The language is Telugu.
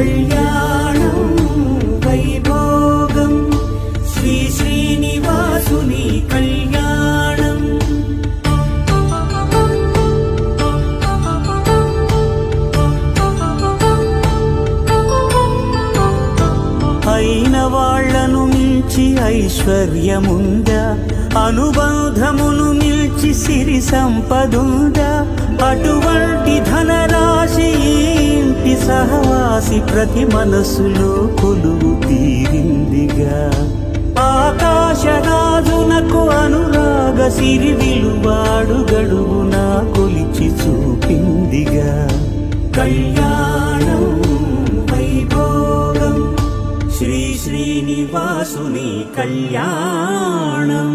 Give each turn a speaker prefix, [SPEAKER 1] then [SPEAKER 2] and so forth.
[SPEAKER 1] కళ్యాణం వైభోగం శ్రీ శ్రీనివాసుని కళ్యాణం. అయిన వాళ్లను మించి ఐశ్వర్యముందా, అనుబంధమును మిల్చి సిరి సంపదుందా, అటువంటి ధనరాశి ఇంటి సహవాసి ప్రతి మనసులో కొలువు తీరిందిగా. ఆకాశరాజునకు అనురాగ సిరి విలువాడు గడువునా కొలిచి చూపిందిగా. కళ్యాణం వైభోగం శ్రీ శ్రీనివాసుని కళ్యాణం.